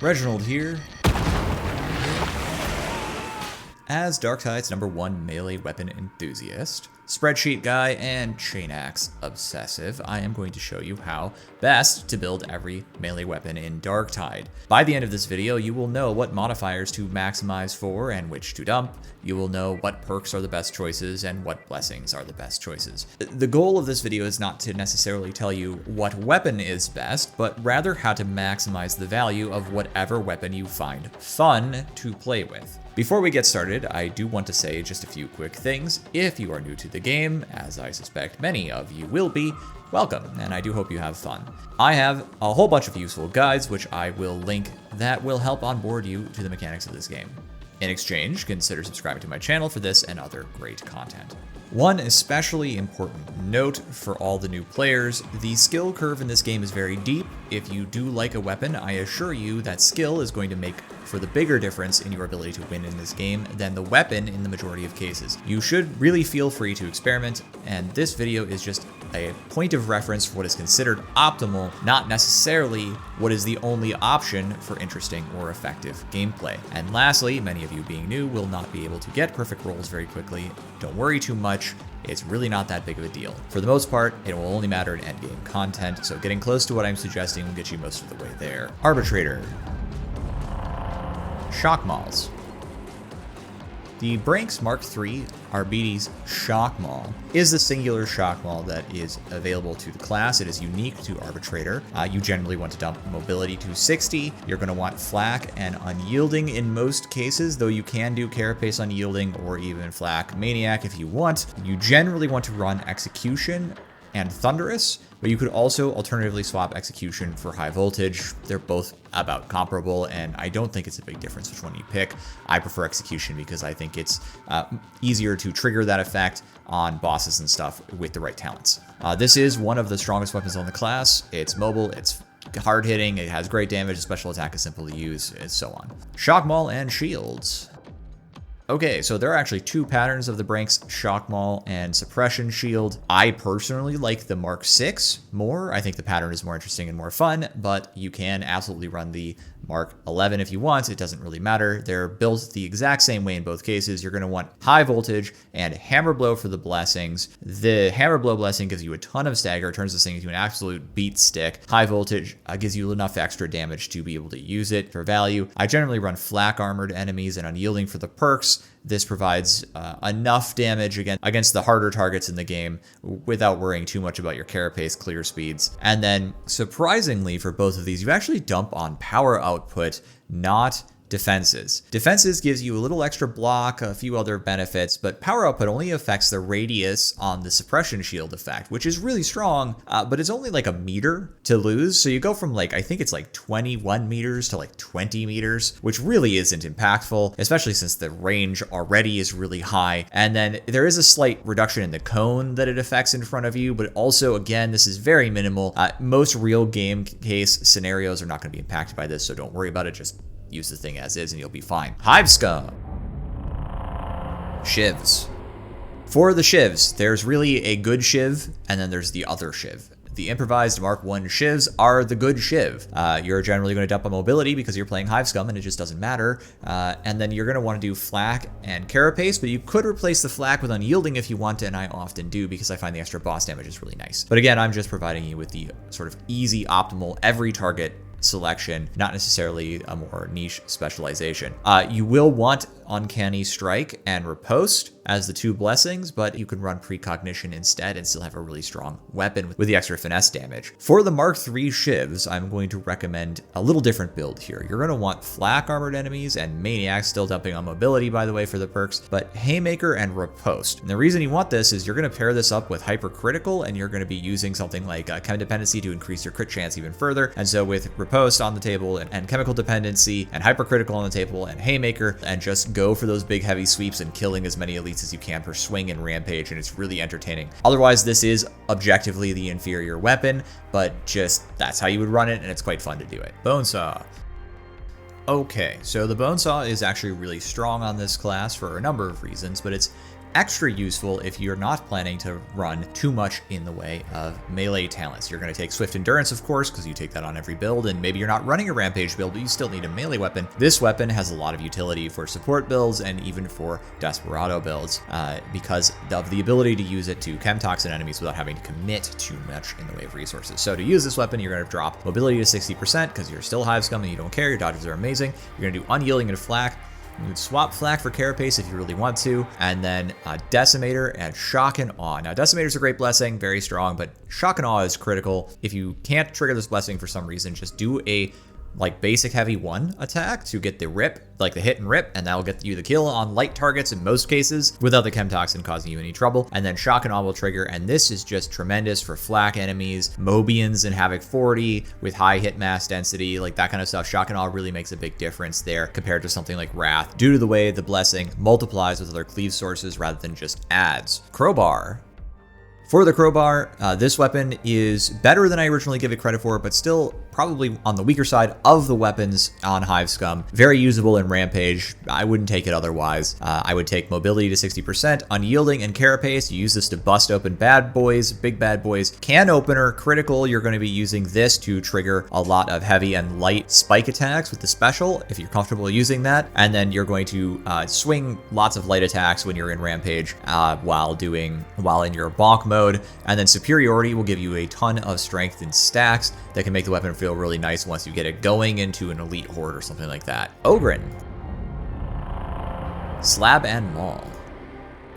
Reginald here. As Darktide's #1 melee weapon enthusiast, spreadsheet guy, and chain axe obsessive, I am going to show you how best to build every melee weapon in Darktide. By the end of this video, you will know what modifiers to maximize for and which to dump. You will know what perks are the best choices and what blessings are the best choices. The goal of this video is not to necessarily tell you what weapon is best, but rather how to maximize the value of whatever weapon you find fun to play with. Before we get started, I do want to say just a few quick things. If you are new to the game, as I suspect many of you will be, welcome, and I do hope you have fun. I have a whole bunch of useful guides, which I will link, that will help onboard you to the mechanics of this game. In exchange, consider subscribing to my channel for this and other great content. One especially important note for all the new players, the skill curve in this game is very deep. If you do like a weapon, I assure you that skill is going to make for the bigger difference in your ability to win in this game than the weapon in the majority of cases. You should really feel free to experiment, and this video is just a point of reference for what is considered optimal, not necessarily what is the only option for interesting or effective gameplay. And lastly, many of you being new will not be able to get perfect rolls very quickly. Don't worry too much. It's really not that big of a deal. For the most part, it will only matter in endgame content, so getting close to what I'm suggesting will get you most of the way there. Arbitrator. Shock Mauls. The Branx Mk3 Arbites Shock Maul is the singular shock maul that is available to the class. It is unique to Arbitrator. You generally want to dump mobility to 60. You're going to want flak and unyielding in most cases, though you can do carapace unyielding or even flak maniac if you want. You generally want to run execution and thunderous, but you could also alternatively swap execution for high voltage. They're both about comparable, and I don't think it's a big difference which one you pick. I prefer execution because I think it's easier to trigger that effect on bosses and stuff with the right talents. This is one of the strongest weapons on the class. It's mobile, it's hard hitting, it has great damage, special attack is simple to use, and so on. Shock Maul and shields. Okay, so there are actually two patterns of the Branx Shock Maul and Suppression Shield. I personally like the Mk6 more. I think the pattern is more interesting and more fun, but you can absolutely run the Mk11 if you want. It doesn't really matter. They're built the exact same way in both cases. You're going to want high voltage and hammer blow for the blessings. The hammer blow blessing gives you a ton of stagger, turns this thing into an absolute beat stick. High voltage gives you enough extra damage to be able to use it for value. I generally run flak armored enemies and unyielding for the perks. This provides enough damage against the harder targets in the game without worrying too much about your carapace clear speeds. And then, surprisingly for both of these, you actually dump on power output, not defenses. Defenses gives you a little extra block, a few other benefits, but power output only affects the radius on the suppression shield effect, which is really strong, but it's only like a meter to lose. So you go from I think it's 21 meters to 20 meters, which really isn't impactful, especially since the range already is really high. And then there is a slight reduction in the cone that it affects in front of you, but also, again, this is very minimal. Most real game case scenarios are not going to be impacted by this, so don't worry about it. Just use the thing as is and you'll be fine. Hive Scum. Shivs. For the Shivs, there's really a good Shiv, and then there's the other Shiv. The Improvised Mk1 Shivs are the good Shiv. You're generally going to dump on mobility because you're playing Hive Scum and it just doesn't matter. And then you're going to want to do flak and carapace, but you could replace the flak with unyielding if you want to, and I often do because I find the extra boss damage is really nice. But again, I'm just providing you with the sort of easy, optimal, every target selection, not necessarily a more niche specialization. You will want Uncanny Strike and Riposte as the two blessings, but you can run Precognition instead and still have a really strong weapon with the extra finesse damage. For the Mk3 Shivs, I'm going to recommend a little different build here. You're going to want flak armored enemies and maniacs, still dumping on mobility by the way for the perks, but Haymaker and Riposte. And the reason you want this is you're going to pair this up with hypercritical, and you're going to be using something like chem dependency to increase your crit chance even further. And so with Riposte on the table and chemical dependency and hypercritical on the table and Haymaker, and just go for those big heavy sweeps and killing as many elites as you can per swing and rampage, and it's really entertaining. Otherwise, this is objectively the inferior weapon, but just that's how you would run it, and it's quite fun to do it. Bonesaw. Okay, so the Bonesaw is actually really strong on this class for a number of reasons, but it's extra useful if you're not planning to run too much in the way of melee talents. You're going to take Swift Endurance, of course, because you take that on every build, and maybe you're not running a Rampage build, but you still need a melee weapon. This weapon has a lot of utility for support builds and even for Desperado builds because of the ability to use it to chem toxin enemies without having to commit too much in the way of resources. So to use this weapon, you're going to drop mobility to 60% because you're still Hive Scum and you don't care, your dodges are amazing. You're going to do Unyielding and Flak. You would swap Flak for Carapace if you really want to, and then Decimator and Shock and Awe. Now, Decimator's a great blessing, very strong, but Shock and Awe is critical. If you can't trigger this blessing for some reason, just do a basic heavy 1 attack to get the rip, like the hit and rip, and that'll get you the kill on light targets in most cases without the chem toxin causing you any trouble. And then Shock and Awe will trigger, and this is just tremendous for flak enemies, Mobians and Havoc 40 with high hit mass density, like that kind of stuff. Shock and Awe really makes a big difference there compared to something like Wrath, due to the way the blessing multiplies with other cleave sources rather than just adds. Crowbar. For the Crowbar, this weapon is better than I originally gave it credit for, but still probably on the weaker side of the weapons on Hive Scum. Very usable in Rampage. I wouldn't take it otherwise. I would take mobility to 60%, Unyielding and Carapace. You use this to bust open bad boys, big bad boys. Can opener, critical. You're going to be using this to trigger a lot of heavy and light spike attacks with the special, if you're comfortable using that. And then you're going to swing lots of light attacks when you're in Rampage while in your bonk mode. And then Superiority will give you a ton of strength and stacks that can make the weapon feel really nice once you get it going into an elite horde or something like that. Ogryn. Slab and Maul.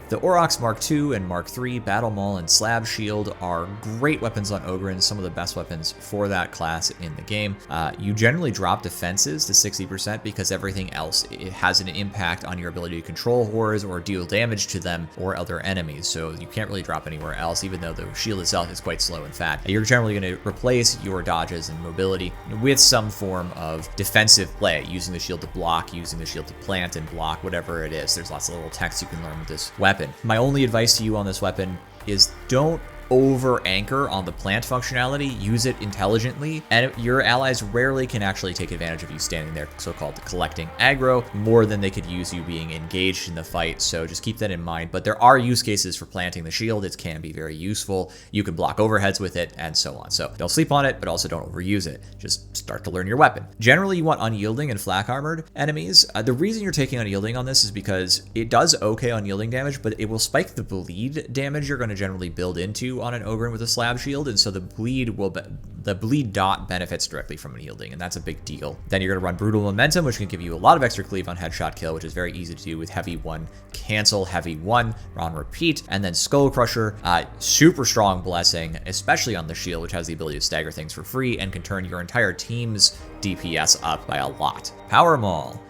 The Orox Mk2 and Mk3 Battle Maul and Slab Shield are great weapons on Ogryn, some of the best weapons for that class in the game. You generally drop defenses to 60% because everything else it has an impact on your ability to control horrors or deal damage to them or other enemies, so you can't really drop anywhere else, even though the shield itself is quite slow and fat. You're generally going to replace your dodges and mobility with some form of defensive play, using the shield to block, using the shield to plant and block, whatever it is. There's lots of little techs you can learn with this weapon. My only advice to you on this weapon is don't over anchor on the plant functionality, use it intelligently, and your allies rarely can actually take advantage of you standing there, so-called collecting aggro, more than they could use you being engaged in the fight, so just keep that in mind. But there are use cases for planting the shield. It can be very useful. You can block overheads with it, and so on. So don't sleep on it, but also don't overuse it. Just start to learn your weapon. Generally, you want unyielding and flak armored enemies. The reason you're taking unyielding on this is because it does okay unyielding damage, but it will spike the bleed damage you're going to generally build into on an Ogryn with a slab shield, and so the bleed dot benefits directly from unyielding, and that's a big deal. Then you're going to run brutal momentum, which can give you a lot of extra cleave on headshot kill, which is very easy to do with heavy 1 cancel, heavy 1 on repeat, and then skull crusher, super strong blessing, especially on the shield, which has the ability to stagger things for free and can turn your entire team's DPS up by a lot. Power Maul.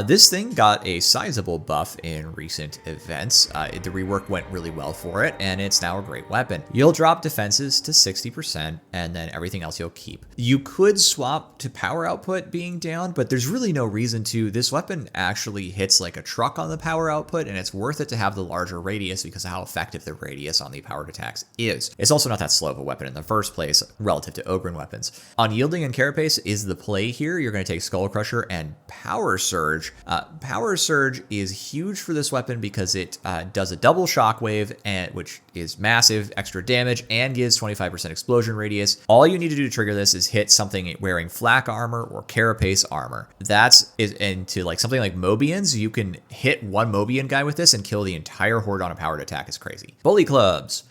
This thing got a sizable buff in recent events. The rework went really well for it, and it's now a great weapon. You'll drop defenses to 60%, and then everything else you'll keep. You could swap to power output being down, but there's really no reason to. This weapon actually hits like a truck on the power output, and it's worth it to have the larger radius because of how effective the radius on the powered attacks is. It's also not that slow of a weapon in the first place relative to Ogryn weapons. Unyielding and Carapace is the play here. You're going to take Skull Crusher and Power Surge. Power Surge is huge for this weapon because it does a double shockwave, which is massive extra damage and gives 25% explosion radius. All you need to do to trigger this is hit something wearing flak armor or carapace armor. Into like something like Mobians, you can hit one Mobian guy with this and kill the entire horde on a powered attack. It's crazy. Bully clubs.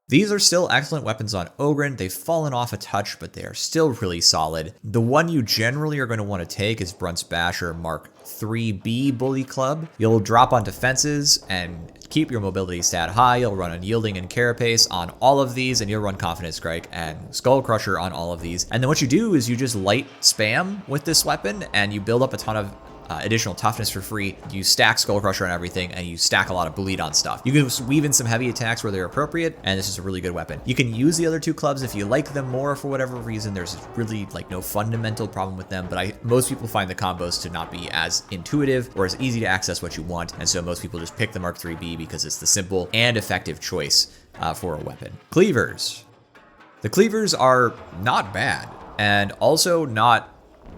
These are still excellent weapons on Ogryn. They've fallen off a touch, but they are still really solid. The one you generally are going to want to take is Brunt's Basher Mk3B Bully Club. You'll drop on defenses and keep your mobility stat high. You'll run Unyielding and Carapace on all of these, and you'll run Confident Strike and Skull Crusher on all of these. And then what you do is you just light spam with this weapon, and you build up a ton of additional toughness for free. You stack Skull Crusher on everything, and you stack a lot of bleed on stuff. You can weave in some heavy attacks where they're appropriate, and this is a really good weapon. You can use the other two clubs if you like them more for whatever reason. There's really like no fundamental problem with them, but most people find the combos to not be as intuitive or as easy to access what you want, and so most people just pick the Mk3B because it's the simple and effective choice for a weapon. Cleavers. The Cleavers are not bad, and also not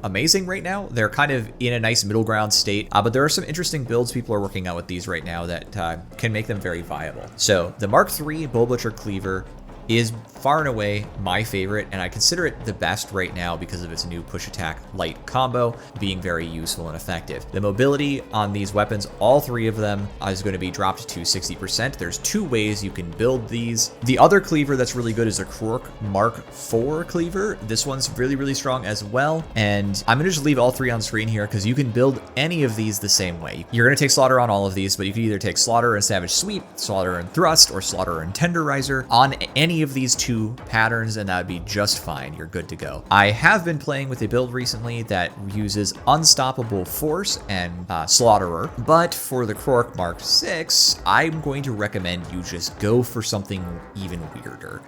amazing right now. They're kind of in a nice middle ground state, but there are some interesting builds people are working out with these right now that can make them very viable. So the Mark III Bull Butcher Cleaver is far and away my favorite, and I consider it the best right now because of its new push attack light combo being very useful and effective. The mobility on these weapons, all three of them, is going to be dropped to 60%. There's two ways you can build these. The other cleaver that's really good is a Krourk Mk4 cleaver. This one's really strong as well, and I'm going to just leave all three on screen here because you can build any of these the same way. You're going to take Slaughter on all of these, but you can either take Slaughter and Savage Sweep, Slaughter and Thrust, or Slaughter and Tenderizer on any of these two patterns, and that would be just fine. You're good to go. I have been playing with a build recently that uses Unstoppable Force and Slaughterer, but for the Krourk Mk6, I'm going to recommend you just go for something even weirder.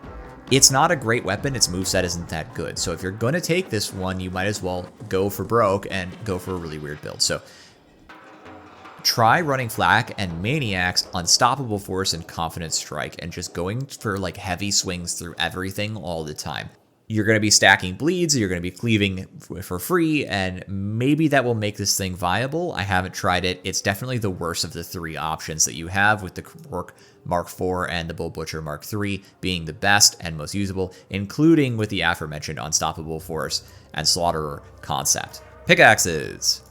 It's not a great weapon, its moveset isn't that good, so if you're going to take this one, you might as well go for broke and go for a really weird build. So try running Flak and Maniacs, Unstoppable Force, and Confident Strike, and just going for like heavy swings through everything all the time. You're going to be stacking bleeds, you're going to be cleaving for free, and maybe that will make this thing viable. I haven't tried it. It's definitely the worst of the three options that you have, with the Krourk Mk4 and the Bull Butcher Mk3 being the best and most usable, including with the aforementioned Unstoppable Force and Slaughterer concept. Pickaxes.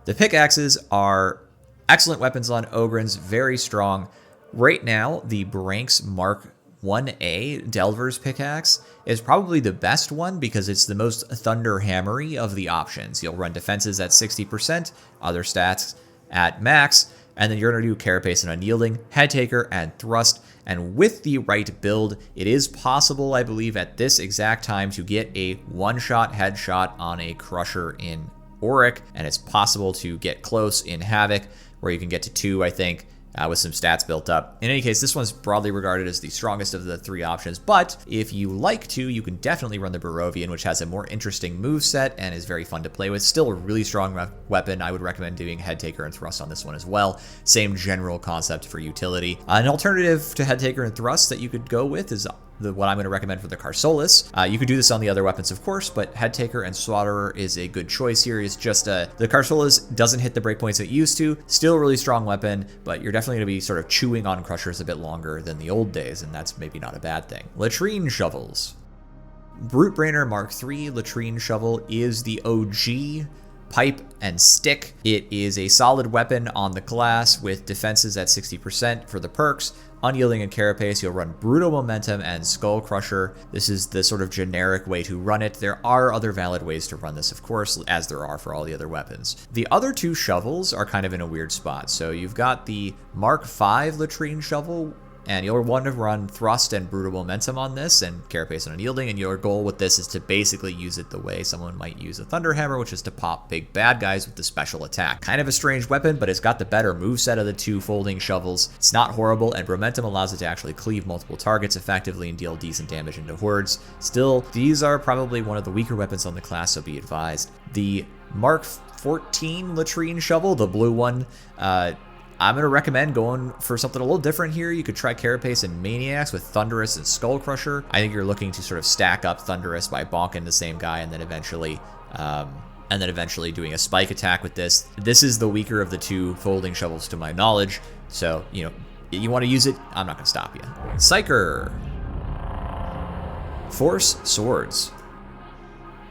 The Pickaxes are excellent weapons on Ogryns, very strong. Right now, the Branx Mk1A Delver's Pickaxe is probably the best one because it's the most thunder hammery of the options. You'll run defenses at 60%, other stats at max, and then you're going to do Carapace and Unyielding, Head Taker, and Thrust. And with the right build, it is possible, I believe, at this exact time to get a one-shot headshot on a Crusher in Orox, and it's possible to get close in Havoc, where you can get to 2, I think, with some stats built up. In any case, this one's broadly regarded as the strongest of the three options, but if you like to, you can definitely run the Barovian, which has a more interesting moveset and is very fun to play with. Still a really strong weapon. I would recommend doing Head Taker and Thrust on this one as well. Same general concept for utility. An alternative to Head Taker and Thrust that you could go with is what I'm going to recommend for the Carsolis. You could do this on the other weapons, of course, but Head Taker and Slaughterer is a good choice here. It's just the Carsolis doesn't hit the breakpoints it used to. Still a really strong weapon, but you're definitely going to be sort of chewing on Crushers a bit longer than the old days, and that's maybe not a bad thing. Latrine Shovels. Brutebrainer Mk3 Latrine Shovel is the OG pipe and stick. It is a solid weapon on the class with defenses at 60% for the perks. Unyielding and Carapace, you'll run Brutal Momentum and Skull Crusher. This is the sort of generic way to run it. There are other valid ways to run this, of course, as there are for all the other weapons. The other two shovels are kind of in a weird spot. So you've got the Mark V Latrine Shovel, and you'll want to run Thrust and Brutal Momentum on this, and Carapace and Unyielding, and your goal with this is to basically use it the way someone might use a Thunderhammer, which is to pop big bad guys with the special attack. Kind of a strange weapon, but it's got the better moveset of the two folding shovels. It's not horrible, and Momentum allows it to actually cleave multiple targets effectively and deal decent damage into hordes. Still, these are probably one of the weaker weapons on the class, so be advised. The Mark 14 Latrine Shovel, the blue one, I'm going to recommend going for something a little different here. You could try Carapace and Maniacs with Thunderous and Skull Crusher. I think you're looking to sort of stack up Thunderous by bonking the same guy and then eventually doing a spike attack with this. This is the weaker of the two folding shovels to my knowledge. So, you want to use it, I'm not going to stop you. Psyker. Force Swords.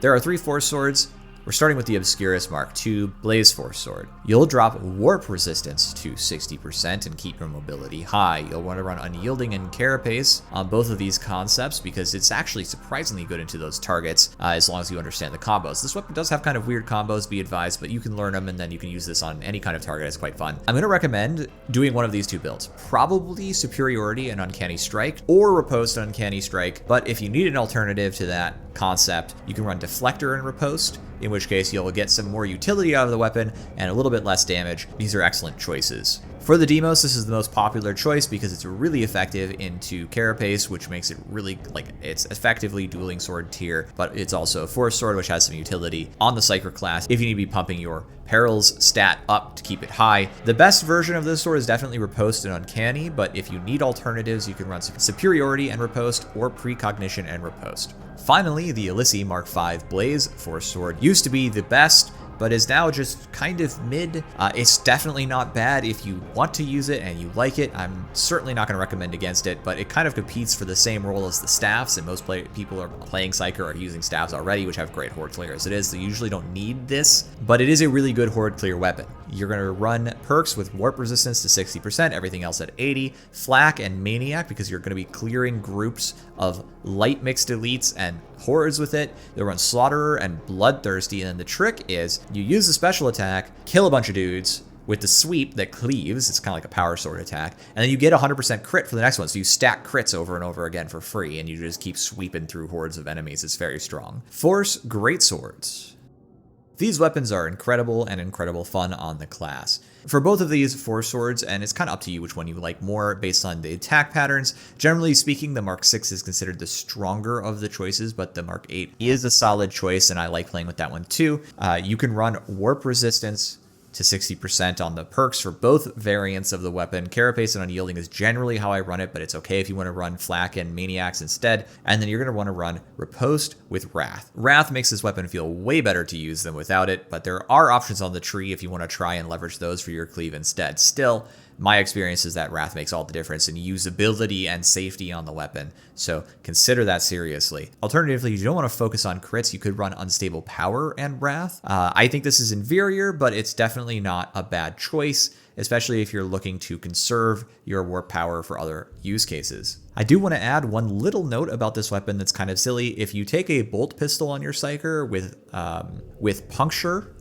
There are 3 Force Swords. We're starting with the Obscurus Mark II Blaze Force Sword. You'll drop Warp Resistance to 60% and keep your mobility high. You'll want to run Unyielding and Carapace on both of these concepts because it's actually surprisingly good into those targets as long as you understand the combos. This weapon does have kind of weird combos, be advised, but you can learn them and then you can use this on any kind of target. It's quite fun. I'm going to recommend doing one of these two builds. Probably Superiority and Uncanny Strike or Riposte and Uncanny Strike, but if you need an alternative to that concept, you can run Deflector and Riposte, in which case you'll get some more utility out of the weapon and a little bit less damage. These are excellent choices. For the Demos, this is the most popular choice because it's really effective into Carapace, which makes it really, it's effectively Dueling Sword tier, but it's also a Force Sword, which has some utility on the Psyker class if you need to be pumping your Perils stat up to keep it high. The best version of this sword is definitely Riposte and Uncanny, but if you need alternatives, you can run Superiority and Riposte or Precognition and Riposte. Finally, the Relice Mk5 Blaze Force Sword used to be the best, but is now just kind of mid. It's definitely not bad if you want to use it and you like it. I'm certainly not going to recommend against it, but it kind of competes for the same role as the staffs, and most people are playing Psyker are using staffs already, which have great horde clear as it is, so you usually don't need this, but it is a really good horde clear weapon. You're going to run perks with warp resistance to 60%, everything else at 80, flak and maniac because you're going to be clearing groups of light mixed elites and hordes with it. They'll run slaughterer and bloodthirsty, and then the trick is you use the special attack, kill a bunch of dudes with the sweep that cleaves. It's kind of like a power sword attack, and then you get 100% crit for the next one, so you stack crits over and over again for free, and you just keep sweeping through hordes of enemies. It's very strong. Force greatswords. These weapons are incredible and incredible fun on the class. For both of these force swords, and it's kind of up to you which one you like more based on the attack patterns, generally speaking, the Mk6 is considered the stronger of the choices, but the Mk8 is a solid choice, and I like playing with that one too. You can run warp resistance to 60% on the perks for both variants of the weapon. Carapace and Unyielding is generally how I run it, but it's okay if you want to run Flak and Maniacs instead. And then you're going to want to run Riposte with Wrath. Wrath makes this weapon feel way better to use than without it, but there are options on the tree if you want to try and leverage those for your cleave instead. Still, my experience is that Wrath makes all the difference in usability and safety on the weapon, so consider that seriously. Alternatively, if you don't want to focus on crits, you could run Unstable Power and Wrath. I think this is inferior, but it's definitely not a bad choice, especially if you're looking to conserve your warp power for other use cases. I do want to add one little note about this weapon that's kind of silly. If you take a bolt pistol on your Psyker with Puncture,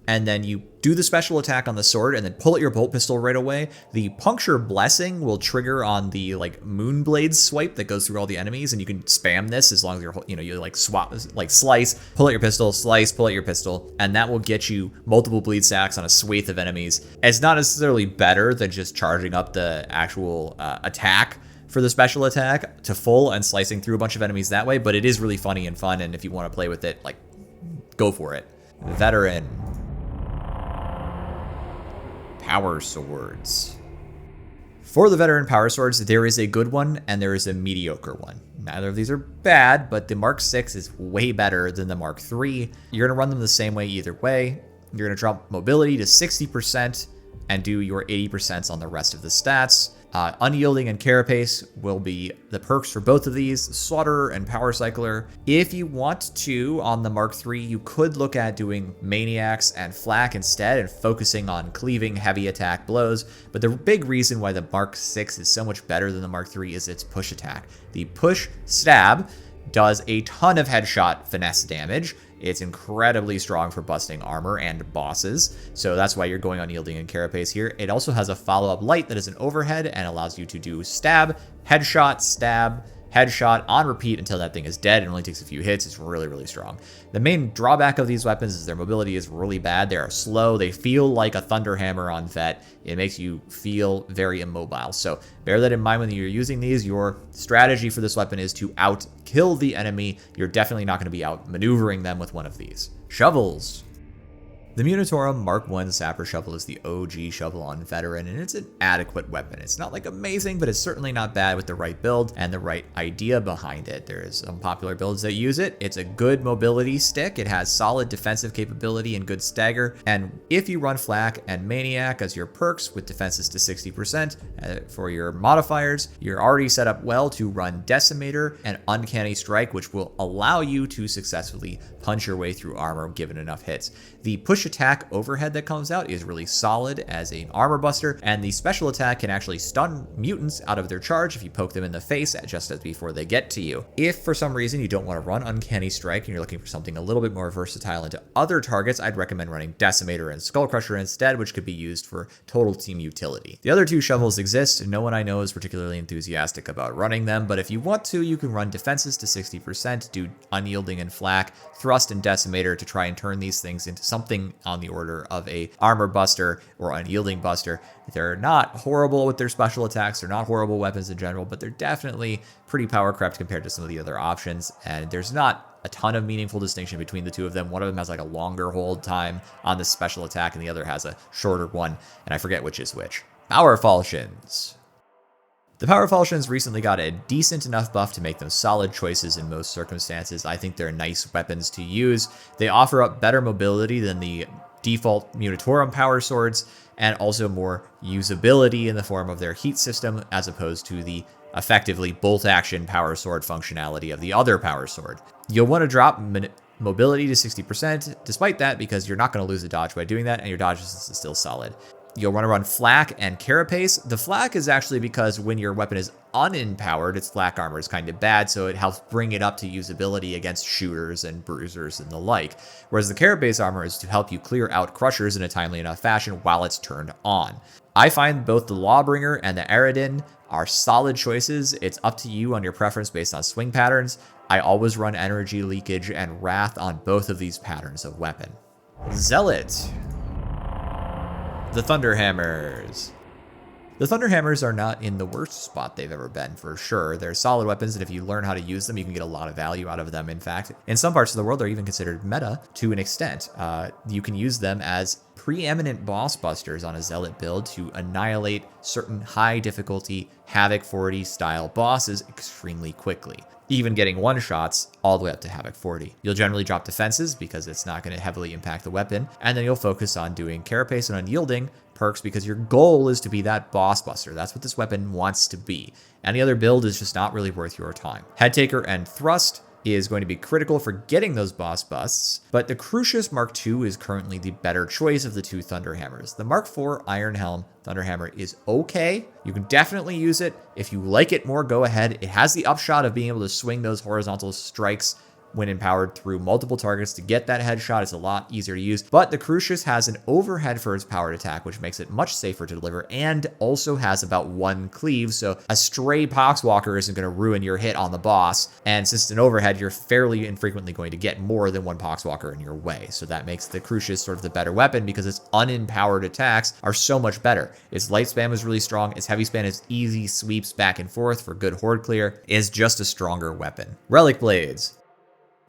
and then you do the special attack on the sword and then pull out your bolt pistol right away, the Puncture Blessing will trigger on the Moonblade swipe that goes through all the enemies, and you can spam this as long as you slice, pull out your pistol, slice, pull out your pistol, and that will get you multiple bleed stacks on a swathe of enemies. It's not necessarily better than just charging up the actual attack for the special attack to full and slicing through a bunch of enemies that way, but it is really funny and fun, and if you want to play with it, go for it. Veteran. Power Swords. For the Veteran Power Swords, there is a good one and there is a mediocre one. Neither of these are bad, but the Mk6 is way better than the Mk3. You're going to run them the same way either way. You're going to drop mobility to 60% and do your 80% on the rest of the stats. Unyielding and Carapace will be the perks for both of these, Slaughterer and Power Cycler. If you want to, on the Mk3, you could look at doing Maniacs and Flak instead and focusing on cleaving heavy attack blows, but the big reason why the Mk6 is so much better than the Mk3 is its push attack. The push stab does a ton of headshot finesse damage. It's incredibly strong for busting armor and bosses, so that's why you're going Unyielding and Carapace here. It also has a follow-up light that is an overhead and allows you to do stab, headshot, stab, headshot on repeat until that thing is dead. It only takes a few hits. It's really, really strong. The main drawback of these weapons is their mobility is really bad. They are slow. They feel like a Thunderhammer on Vet. It makes you feel very immobile. So bear that in mind when you're using these. Your strategy for this weapon is to out-kill the enemy. You're definitely not going to be out-maneuvering them with one of these. Shovels. The Munitorum Mk1 Sapper Shovel is the OG shovel on Veteran, and it's an adequate weapon. It's not amazing, but it's certainly not bad with the right build and the right idea behind it. There's some popular builds that use it. It's a good mobility stick. It has solid defensive capability and good stagger. And if you run Flak and Maniac as your perks with defenses to 60% for your modifiers, you're already set up well to run Decimator and Uncanny Strike, which will allow you to successfully punch your way through armor given enough hits. The push attack overhead that comes out is really solid as an armor buster, and the special attack can actually stun mutants out of their charge if you poke them in the face just as before they get to you. If for some reason you don't want to run Uncanny Strike and you're looking for something a little bit more versatile into other targets, I'd recommend running Decimator and Skull Crusher instead, which could be used for total team utility. The other two shovels exist. No one I know is particularly enthusiastic about running them, but if you want to, you can run defenses to 60%, do Unyielding and Flak, Thrust and Decimator to try and turn these things into something on the order of a armor buster or unyielding buster. They're not horrible with their special attacks. They're not horrible weapons in general, but they're definitely pretty power crept compared to some of the other options. And there's not a ton of meaningful distinction between the two of them. One of them has a longer hold time on the special attack, and the other has a shorter one, and I forget which is which. Power Falchions. The Power Falchions recently got a decent enough buff to make them solid choices in most circumstances. I think they're nice weapons to use. They offer up better mobility than the default Munitorum power swords, and also more usability in the form of their heat system, as opposed to the effectively bolt action power sword functionality of the other power sword. You'll want to drop mobility to 60% despite that, because you're not going to lose a dodge by doing that, and your dodge is still solid. You'll want to run Flak and Carapace. The Flak is actually because when your weapon is unempowered, its flak armor is kind of bad, so it helps bring it up to usability against shooters and bruisers and the like. Whereas the Carapace armor is to help you clear out crushers in a timely enough fashion while it's turned on. I find both the Lawbringer and the Aradin are solid choices. It's up to you on your preference based on swing patterns. I always run Energy Leakage and Wrath on both of these patterns of weapon. Zealot. The Thunderhammers. The Thunderhammers are not in the worst spot they've ever been, for sure. They're solid weapons, and if you learn how to use them, you can get a lot of value out of them. In fact, in some parts of the world, they're even considered meta to an extent. You can use them as preeminent boss busters on a Zealot build to annihilate certain high difficulty Havoc 40 style bosses extremely quickly, even getting one-shots all the way up to Havoc 40. You'll generally drop defenses because it's not going to heavily impact the weapon, and then you'll focus on doing Carapace and Unyielding perks because your goal is to be that boss buster. That's what this weapon wants to be. Any other build is just not really worth your time. Headtaker and Thrust is going to be critical for getting those boss busts, but the Crucius Mark II is currently the better choice of the two Thunderhammers. The Mark IV Iron Helm Thunderhammer is okay. You can definitely use it. If you like it more, go ahead. It has the upshot of being able to swing those horizontal strikes when empowered through multiple targets to get that headshot. It's a lot easier to use, but the Crucius has an overhead for its powered attack, which makes it much safer to deliver, and also has about one cleave, so a stray Poxwalker isn't going to ruin your hit on the boss, and since it's an overhead, you're fairly infrequently going to get more than one Poxwalker in your way, so that makes the Crucius sort of the better weapon because its unempowered attacks are so much better. Its light spam is really strong, its heavy spam is easy sweeps back and forth for good horde clear, is just a stronger weapon. Relic Blades.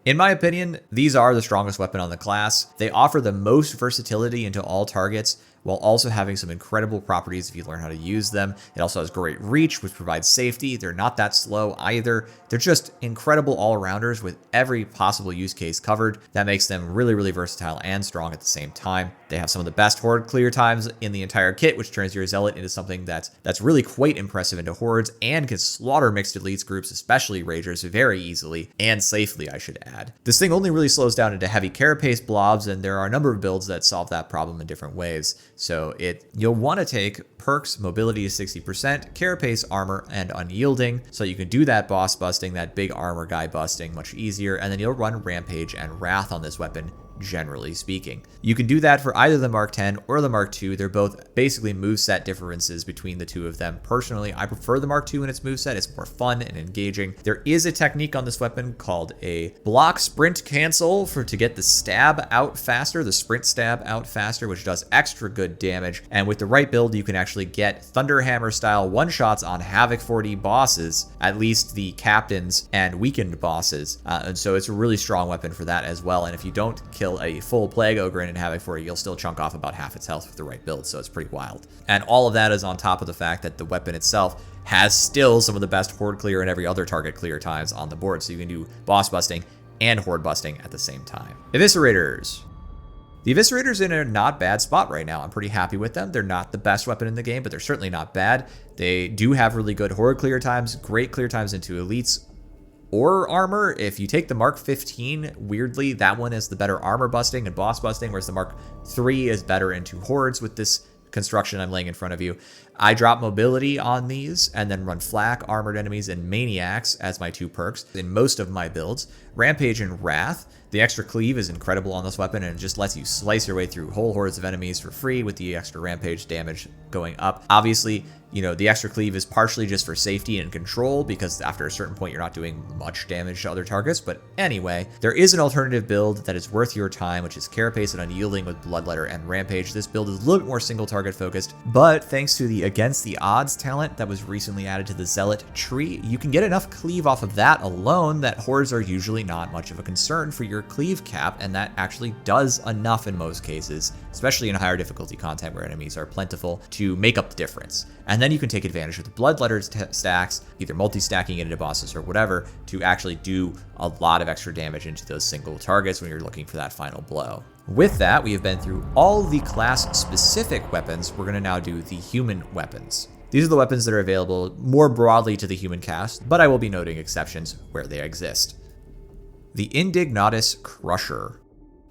In my opinion, these are the strongest weapon on the class. They offer the most versatility into all targets, while also having some incredible properties if you learn how to use them. It also has great reach, which provides safety. They're not that slow either. They're just incredible all-arounders with every possible use case covered. That makes them really, really versatile and strong at the same time. They have some of the best horde clear times in the entire kit, which turns your Zealot into something that's really quite impressive into hordes and can slaughter mixed elites groups, especially Ragers, very easily and safely, I should add. This thing only really slows down into heavy Carapace blobs, and there are a number of builds that solve that problem in different ways. So you'll want to take perks, mobility to 60%, Carapace armor, and unyielding, so you can do that boss busting, that big armor guy busting much easier, and then you'll run Rampage and Wrath on this weapon, generally speaking. You can do that for either the Mark X or the Mark II. They're both basically moveset differences between the two of them. Personally, I prefer the Mark II in its moveset. It's more fun and engaging. There is a technique on this weapon called a block sprint cancel to get the stab out faster, the sprint stab out faster, which does extra good damage. And with the right build, you can actually get Thunderhammer style one-shots on Havoc 40 bosses, at least the captains and weakened bosses. And so it's a really strong weapon for that as well. And if you don't kill a full Plague Ogryn in Havoc 40, you'll still chunk off about half its health with the right build, so it's pretty wild. And all of that is on top of the fact that the weapon itself has still some of the best horde clear and every other target clear times on the board, so you can do boss busting and horde busting at the same time. Eviscerators. The Eviscerators in a not bad spot right now. I'm pretty happy with them. They're not the best weapon in the game, but they're certainly not bad. They do have really good horde clear times, great clear times into elites or armor. If you take the Mark 15, weirdly, that one is the better armor busting and boss busting, whereas the Mark 3 is better into hordes with this construction I'm laying in front of you. I drop mobility on these and then run Flak, armored enemies, and maniacs as my two perks in most of my builds. Rampage and Wrath. The extra cleave is incredible on this weapon and it just lets you slice your way through whole hordes of enemies for free with the extra rampage damage going up. Obviously, you know, the extra cleave is partially just for safety and control because after a certain point you're not doing much damage to other targets, but anyway, there is an alternative build that is worth your time, which is Carapace and Unyielding with Bloodletter and Rampage. This build is a little bit more single target focused, but thanks to the Against the Odds talent that was recently added to the Zealot tree, you can get enough cleave off of that alone that hordes are usually not much of a concern for your cleave cap, and that actually does enough in most cases, especially in higher difficulty content where enemies are plentiful, to make up the difference. And then you can take advantage of the Bloodletter stacks, either multi-stacking it into bosses or whatever, to actually do a lot of extra damage into those single targets when you're looking for that final blow. With that, we have been through all the class-specific weapons. We're going to now do the human weapons. These are the weapons that are available more broadly to the human cast, but I will be noting exceptions where they exist. The Indignatus Crusher.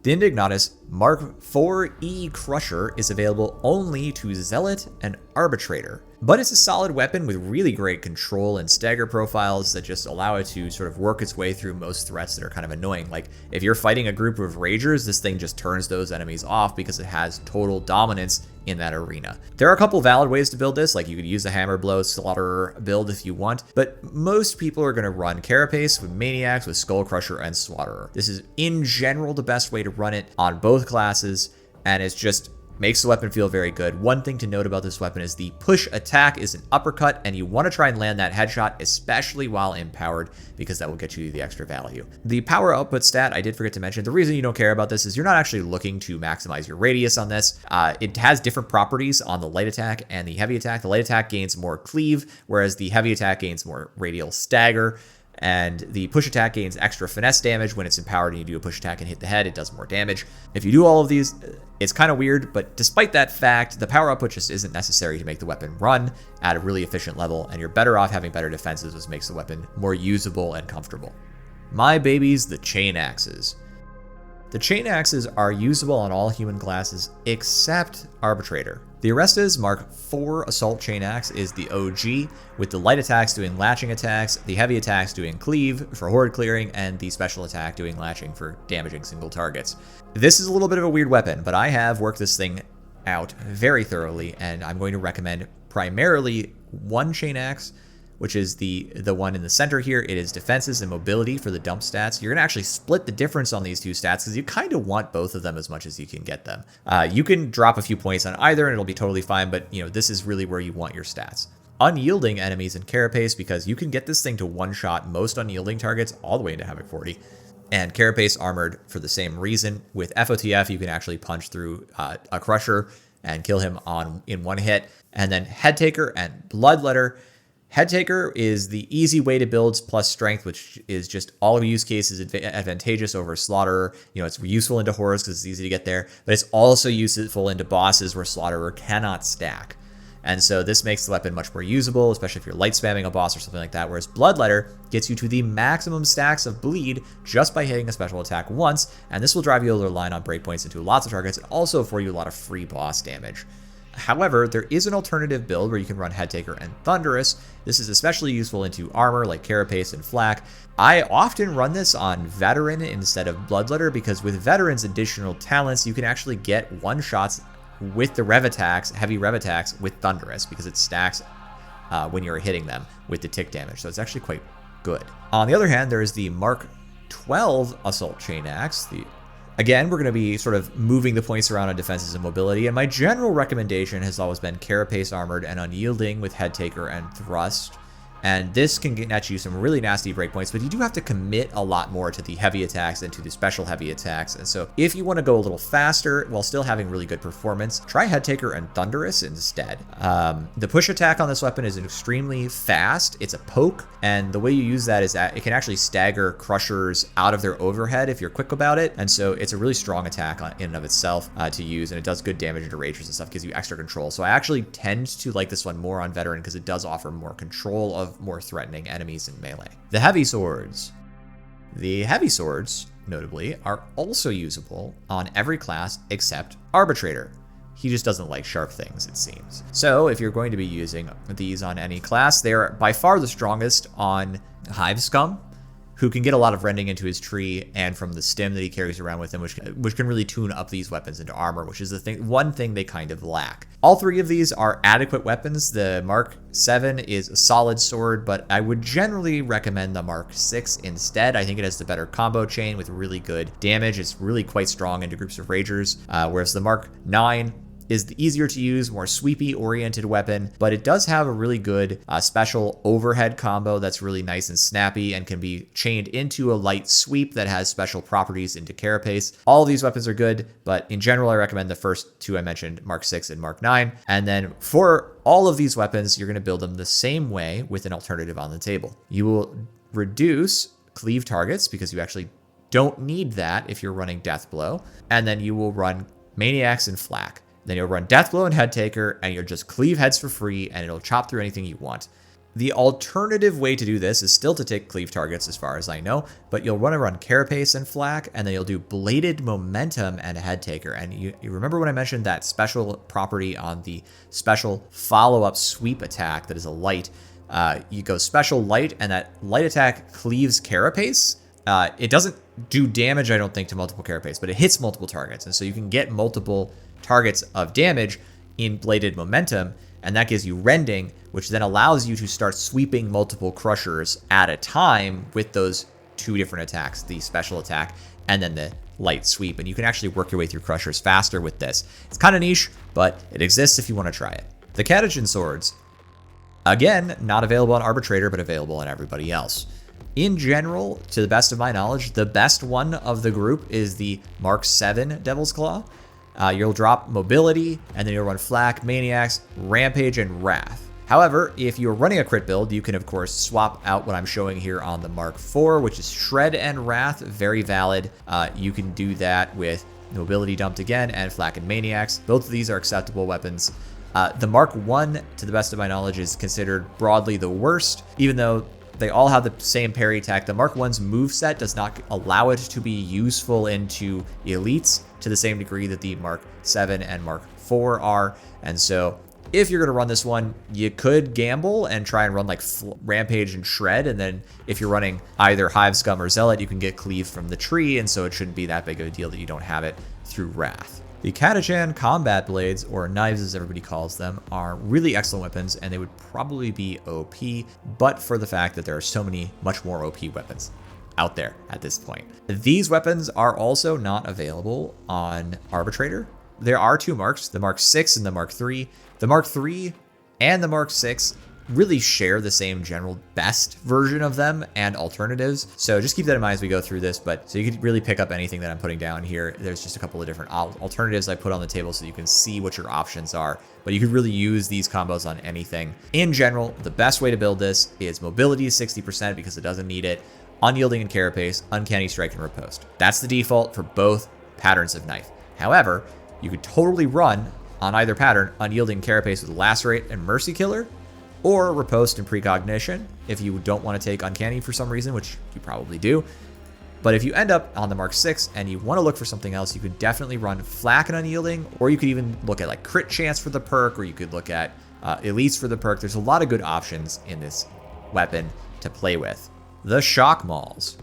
The Indignatus Mark IV-E Crusher is available only to Zealot and Arbitrator, but it's a solid weapon with really great control and stagger profiles that just allow it to sort of work its way through most threats that are kind of annoying. Like, if you're fighting a group of Ragers, this thing just turns those enemies off because it has total dominance in that arena. There are a couple valid ways to build this, like you could use the Hammer Blow Slaughterer build if you want, but most people are going to run Carapace with Maniacs, with Skull Crusher, and Slaughterer. This is, in general, the best way to run it on both classes, and it's just makes the weapon feel very good. One thing to note about this weapon is the push attack is an uppercut, and you want to try and land that headshot, especially while empowered, because that will get you the extra value. The power output stat, I did forget to mention, the reason you don't care about this is you're not actually looking to maximize your radius on this. It has different properties on the light attack and the heavy attack. The light attack gains more cleave, whereas the heavy attack gains more radial stagger. And the push attack gains extra finesse damage when it's empowered and you do a push attack and hit the head, it does more damage. If you do all of these, it's kind of weird, but despite that fact, the power output just isn't necessary to make the weapon run at a really efficient level, and you're better off having better defenses, which makes the weapon more usable and comfortable. My babies, the Chain Axes. The Chain Axes are usable on all human classes except Arbitrator. The Arresta's Mark IV Assault Chain Axe is the OG, with the light attacks doing latching attacks, the heavy attacks doing cleave for horde clearing, and the special attack doing latching for damaging single targets. This is a little bit of a weird weapon, but I have worked this thing out very thoroughly, and I'm going to recommend primarily one Chain Axe, which is the one in the center here. It is defenses and mobility for the dump stats. You're going to actually split the difference on these two stats because you kind of want both of them as much as you can get them. You can drop a few points on either and it'll be totally fine, but this is really where you want your stats. Unyielding enemies in Carapace, because you can get this thing to one-shot most unyielding targets all the way into Havoc 40. And Carapace armored for the same reason. With FOTF, you can actually punch through a Crusher and kill him in one hit. And then Headtaker and Bloodletter. Headtaker is the easy way to build plus strength, which is just all use cases advantageous over Slaughterer. It's useful into horrors because it's easy to get there, but it's also useful into bosses where Slaughterer cannot stack. And so this makes the weapon much more usable, especially if you're light spamming a boss or something like that, whereas Bloodletter gets you to the maximum stacks of bleed just by hitting a special attack once, and this will drive you over the line on breakpoints into lots of targets and also afford you a lot of free boss damage. However, there is an alternative build where you can run Headtaker and Thunderous. This is especially useful into armor like Carapace and Flak. I often run this on Veteran instead of Bloodletter because with Veteran's additional talents, you can actually get one-shots with the rev attacks, heavy rev attacks with Thunderous because it stacks when you're hitting them with the tick damage. So it's actually quite good. On the other hand, there is the Mark XII Assault Chain Axe. Again, we're going to be sort of moving the points around on defenses and mobility, and my general recommendation has always been Carapace Armored and Unyielding with Headtaker and Thrust. And this can net you some really nasty breakpoints, but you do have to commit a lot more to the heavy attacks and to the special heavy attacks. And so if you want to go a little faster while still having really good performance, try Headtaker and Thunderous instead. The push attack on this weapon is extremely fast. It's a poke, and the way you use that is that it can actually stagger Crushers out of their overhead if you're quick about it. And so it's a really strong attack in and of itself to use, and it does good damage into Ragers and stuff, gives you extra control. So I actually tend to like this one more on Veteran because it does offer more control of more threatening enemies in melee. The Heavy Swords. The Heavy Swords, notably, are also usable on every class except Arbitrator. He just doesn't like sharp things, it seems. So if you're going to be using these on any class, they're by far the strongest on Hive Scum, who can get a lot of rending into his tree and from the stim that he carries around with him, which can really tune up these weapons into armor, which is one thing they kind of lack. All three of these are adequate weapons. The Mark VII is a solid sword, but I would generally recommend the Mark VI instead. I think it has the better combo chain with really good damage. It's really quite strong into groups of Ragers, whereas the Mark IX is the easier to use, more sweepy oriented weapon, but it does have a really good special overhead combo that's really nice and snappy and can be chained into a light sweep that has special properties into carapace. All of these weapons are good, but in general, I recommend the first two I mentioned, Mark 6 and Mark 9. And then for all of these weapons, you're going to build them the same way with an alternative on the table. You will reduce cleave targets because you actually don't need that if you're running Deathblow. And then you will run Maniacs and Flak. Then you'll run Deathblow and Headtaker, and you'll just cleave heads for free, and it'll chop through anything you want. The alternative way to do this is still to take cleave targets as far as I know, but you'll want to run Carapace and Flak, and then you'll do Bladed Momentum and Headtaker. And you remember when I mentioned that special property on the special follow-up sweep attack that is a light? You go special light, and that light attack cleaves Carapace. It doesn't do damage, I don't think, to multiple Carapace, but it hits multiple targets. And so you can get multiple targets of damage in Bladed Momentum, and that gives you Rending, which then allows you to start sweeping multiple Crushers at a time with those two different attacks, the special attack and then the light sweep. And you can actually work your way through Crushers faster with this. It's kind of niche, but it exists if you want to try it. The Catachan Swords, again, not available on Arbitrator, but available on everybody else. In general, to the best of my knowledge, the best one of the group is the Mark 7 Devil's Claw. You'll drop Mobility, and then you'll run Flak, Maniacs, Rampage, and Wrath. However, if you're running a crit build, you can, of course, swap out what I'm showing here on the Mark 4, which is Shred and Wrath, very valid. You can do that with Mobility dumped again, and Flak and Maniacs. Both of these are acceptable weapons. The Mark 1, to the best of my knowledge, is considered broadly the worst, even though they all have the same parry tech. The Mark 1's moveset does not allow it to be useful into elites to the same degree that the Mark 7 and Mark 4 are. And so if you're going to run this one, you could gamble and try and run like Rampage and Shred. And then if you're running either Hive Scum or Zealot, you can get Cleave from the tree. And so it shouldn't be that big of a deal that you don't have it through Wrath. The Catachan Combat Blades, or Knives as everybody calls them, are really excellent weapons, and they would probably be OP, but for the fact that there are so many much more OP weapons out there at this point. These weapons are also not available on Arbitrator. There are two marks, the Mark 6 and the Mark 3. The Mark 3 and the Mark 6 really share the same general best version of them and alternatives. So just keep that in mind as we go through this. But so you could really pick up anything that I'm putting down here. There's just a couple of different alternatives I put on the table so you can see what your options are. But you could really use these combos on anything. In general, the best way to build this is Mobility is 60% because it doesn't need it. Unyielding and Carapace, Uncanny Strike, and Riposte. That's the default for both patterns of knife. However, you could totally run on either pattern Unyielding and Carapace with Lacerate and Mercy Killer, or Riposte and Precognition if you don't want to take Uncanny for some reason, which you probably do. But if you end up on the Mark 6 and you want to look for something else, you could definitely run Flak and Unyielding, or you could even look at like Crit Chance for the perk, or you could look at Elites for the perk. There's a lot of good options in this weapon to play with. The Shock Mauls.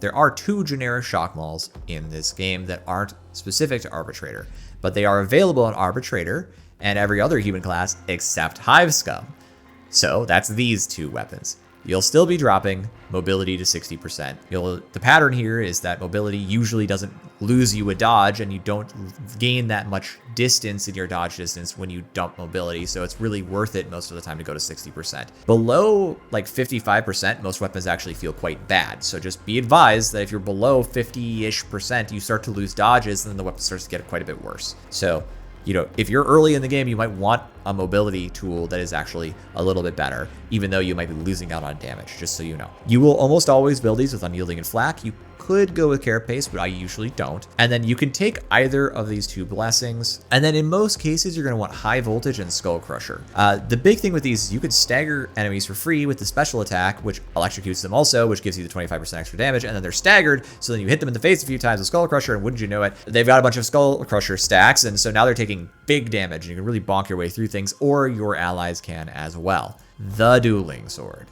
There are two generic Shock Mauls in this game that aren't specific to Arbitrator, but they are available on Arbitrator and every other human class except Hive Scum. So that's these two weapons. You'll still be dropping Mobility to 60%. The pattern here is that Mobility usually doesn't lose you a dodge, and you don't gain that much distance in your dodge distance when you dump Mobility, so it's really worth it most of the time to go to 60%. Below like 55%, most weapons actually feel quite bad, so just be advised that if you're below 50-ish%, you start to lose dodges, and then the weapon starts to get quite a bit worse. So, you know, if you're early in the game, you might want a mobility tool that is actually a little bit better, even though you might be losing out on damage, just so you know. You will almost always build these with Unyielding and Flak. You could go with Carapace, but I usually don't. And then you can take either of these two blessings. And then in most cases, you're going to want High Voltage and Skull Crusher. The big thing with these is you could stagger enemies for free with the special attack, which electrocutes them also, which gives you the 25% extra damage. And then they're staggered, so then you hit them in the face a few times with Skull Crusher, and wouldn't you know it, they've got a bunch of Skull Crusher stacks, and so now they're taking big damage, and you can really bonk your way through things, or your allies can as well. The Dueling Sword.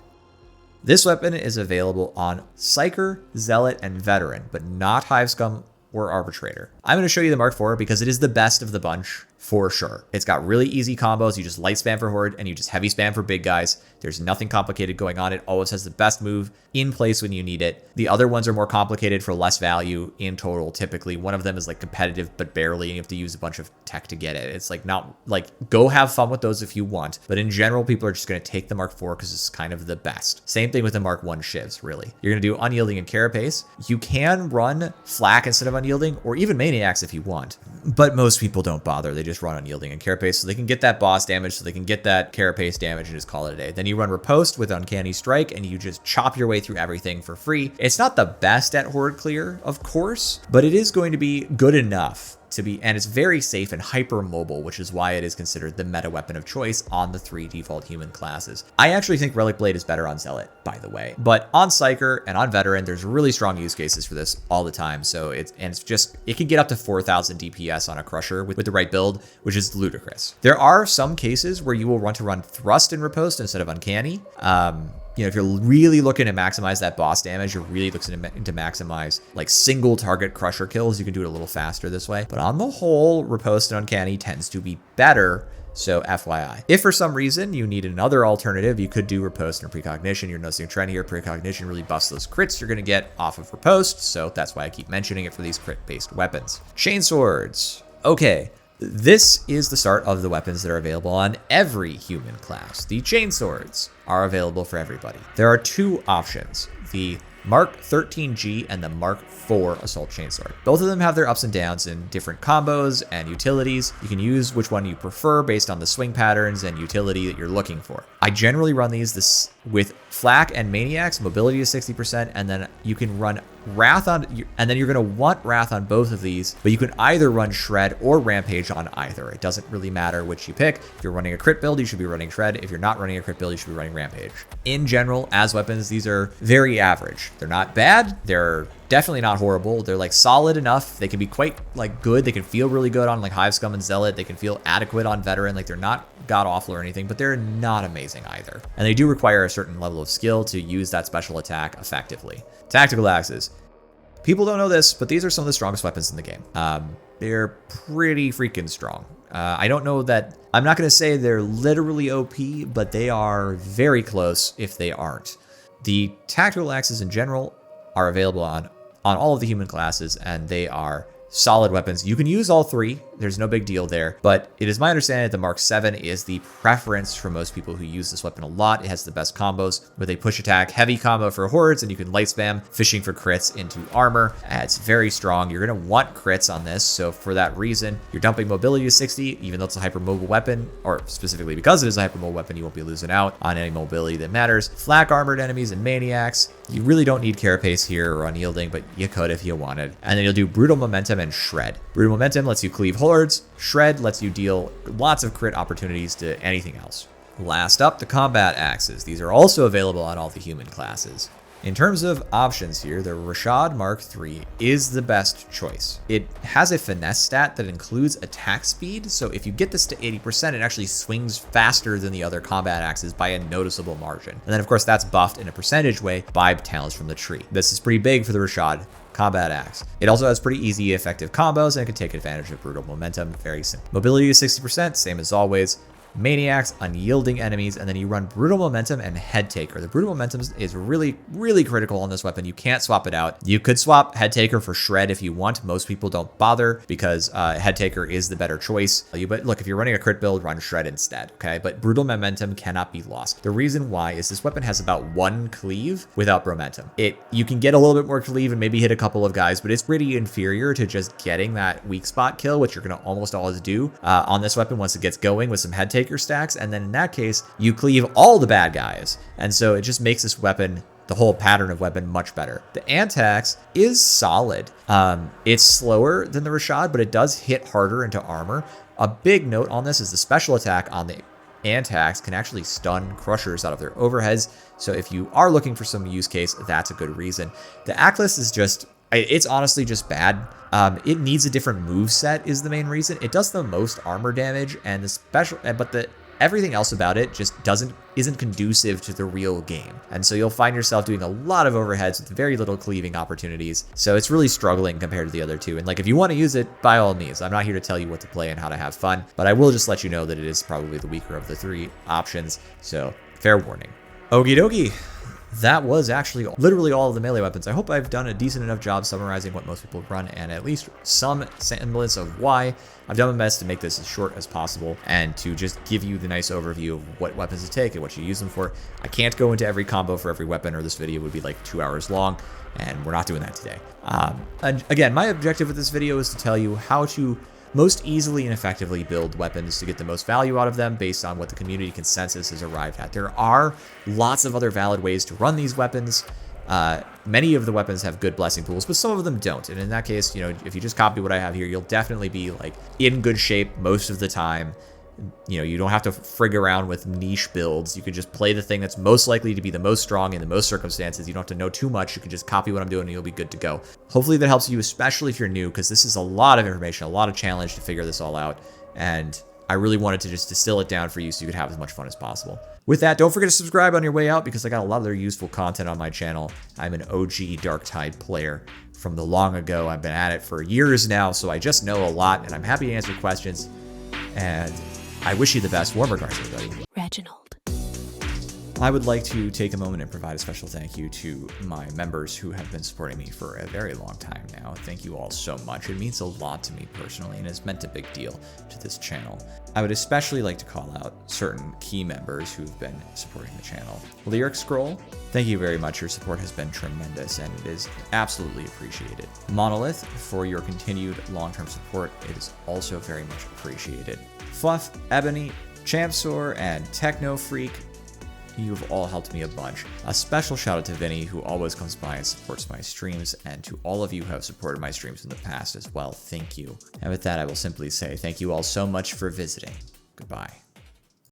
This weapon is available on Psyker, Zealot, and Veteran, but not Hive Scum or Arbitrator. I'm going to show you the Mark IV because it is the best of the bunch for sure. It's got really easy combos. You just light spam for horde and you just heavy spam for big guys. There's nothing complicated going on. It always has the best move in place when you need it. The other ones are more complicated for less value in total. Typically, one of them is like competitive, but barely, and you have to use a bunch of tech to get it. It's like not like, go have fun with those if you want. But in general, people are just going to take the Mark 4 because it's kind of the best. Same thing with the Mark 1 Shivs, really. You're going to do Unyielding and Carapace. You can run Flak instead of Unyielding, or even Maniacs if you want. But most people don't bother. They just run Unyielding and Carapace so they can get that boss damage, so they can get that Carapace damage and just call it a day. Then you run Riposte with Uncanny Strike and you just chop your way through everything for free. It's not the best at horde clear, of course, but it is going to be good enough to be, and it's very safe and hyper mobile, which is why it is considered the meta weapon of choice on the 3 default human classes. I actually think Relic Blade is better on Zealot, by the way, but on Psyker and on Veteran, there's really strong use cases for this all the time. So it can get up to 4,000 DPS on a Crusher with the right build, which is ludicrous. There are some cases where you will want to run Thrust and Riposte instead of Uncanny. If you're really looking to maximize that boss damage, you're really looking to maximize like single target Crusher kills, you can do it a little faster this way. But on the whole, Riposte and Uncanny tends to be better. So FYI. If for some reason you need another alternative, you could do Riposte and Precognition. You're noticing a trend here. Precognition really busts those crits you're going to get off of Riposte. So that's why I keep mentioning it for these crit-based weapons. Chain Swords. Okay. This is the start of the weapons that are available on every human class. The Chain Swords are available for everybody. There are 2 options, the Mark 13G and the Mark 4 Assault Chainsword. Both of them have their ups and downs in different combos and utilities. You can use which one you prefer based on the swing patterns and utility that you're looking for. I generally run these with Flak and Maniacs, mobility is 60%, and then you can run Wrath on, and then you're going to want Wrath on both of these, but you can either run Shred or Rampage on either. It doesn't really matter which you pick. If you're running a crit build, you should be running Shred. If you're not running a crit build, you should be running Rampage. In general, as weapons, these are very average. They're not bad. They're definitely not horrible. They're like solid enough. They can be quite like good. They can feel really good on like Hive Scum and Zealot. They can feel adequate on Veteran. Like they're not god awful or anything, but they're not amazing either. And they do require a certain level of skill to use that special attack effectively. Tactical Axes. People don't know this, but these are some of the strongest weapons in the game. They're pretty freaking strong. I don't know that, I'm not going to say they're literally OP, but they are very close if they aren't. The Tactical Axes in general are available on all of the human classes, and they are solid weapons. You can use all 3. There's no big deal there, but it is my understanding that the Mark 7 is the preference for most people who use this weapon a lot. It has the best combos with a push attack heavy combo for hordes, and you can light spam fishing for crits into armor. It's very strong. You're going to want crits on this, so for that reason, you're dumping mobility to 60, even though it's a hyper mobile weapon, or specifically because it is a hyper mobile weapon, you won't be losing out on any mobility that matters. Flak armored enemies and Maniacs. You really don't need Carapace here or Unyielding, but you could if you wanted. And then you'll do Brutal Momentum and Shred. Brutal Momentum lets you cleave hordes. Shred lets you deal lots of crit opportunities to anything else. Last up, the Combat Axes. These are also available on all the human classes. In terms of options here, the Rashad Mark III is the best choice. It has a finesse stat that includes attack speed, so if you get this to 80%, it actually swings faster than the other combat axes by a noticeable margin. And then of course that's buffed in a percentage way by talents from the tree. This is pretty big for the Rashad Combat Axe. It also has pretty easy, effective combos, and it can take advantage of Brutal Momentum. Very simple. Mobility is 60%, same as always. Maniacs, Unyielding enemies, and then you run Brutal Momentum and Head Taker. The Brutal Momentum is really, really critical on this weapon. You can't swap it out. You could swap Head Taker for Shred if you want. Most people don't bother because Head Taker is the better choice. But look, if you're running a crit build, run Shred instead, okay? But Brutal Momentum cannot be lost. The reason why is this weapon has about 1 cleave without Momentum. You can get a little bit more cleave and maybe hit a couple of guys, but it's pretty inferior to just getting that weak spot kill, which you're going to almost always do on this weapon once it gets going with some Head Taker stacks, and then in that case you cleave all the bad guys, and so it just makes this weapon, the whole pattern of weapon, much better. The Antax is solid. It's slower than the Rashad, but it does hit harder into armor. A big note on this is the special attack on the Antax can actually stun crushers out of their overheads, so if you are looking for some use case, that's a good reason. The Achlys is just, it's honestly just bad. It needs a different move set is the main reason. It does the most armor damage, and the special, but the everything else about it just isn't conducive to the real game. And so you'll find yourself doing a lot of overheads with very little cleaving opportunities. So it's really struggling compared to the other two. And like, if you want to use it, by all means, I'm not here to tell you what to play and how to have fun, but I will just let you know that it is probably the weaker of the 3 options. So fair warning. Okie dokie. That was actually literally all of the melee weapons. I hope I've done a decent enough job summarizing what most people run and at least some semblance of why. I've done my best to make this as short as possible and to just give you the nice overview of what weapons to take and what you use them for. I can't go into every combo for every weapon, or this video would be like 2 hours long, and we're not doing that today. And again, my objective with this video is to tell you how to most easily and effectively build weapons to get the most value out of them based on what the community consensus has arrived at. There are lots of other valid ways to run these weapons. Many of the weapons have good blessing pools, but some of them don't. And in that case, you know, if you just copy what I have here, you'll definitely be like in good shape most of the time. You know, you don't have to frig around with niche builds. You can just play the thing that's most likely to be the most strong in the most circumstances. You don't have to know too much. You can just copy what I'm doing and you'll be good to go. Hopefully that helps you, especially if you're new, because this is a lot of information, a lot of challenge to figure this all out. And I really wanted to just distill it down for you so you could have as much fun as possible. With that, don't forget to subscribe on your way out because I got a lot of other useful content on my channel. I'm an OG Darktide player from the long ago. I've been at it for years now, so I just know a lot, and I'm happy to answer questions. And I wish you the best. Warm regards, everybody. Reginald. I would like to take a moment and provide a special thank you to my members who have been supporting me for a very long time now. Thank you all so much. It means a lot to me personally and has meant a big deal to this channel. I would especially like to call out certain key members who've been supporting the channel. Lyric Scroll, thank you very much. Your support has been tremendous and it is absolutely appreciated. Monolith, for your continued long-term support, it is also very much appreciated. Fluff, Ebony, Champsor, and Techno Freak, you've all helped me a bunch. A special shout out to Vinny, who always comes by and supports my streams, and to all of you who have supported my streams in the past as well, thank you. And with that, I will simply say thank you all so much for visiting. Goodbye.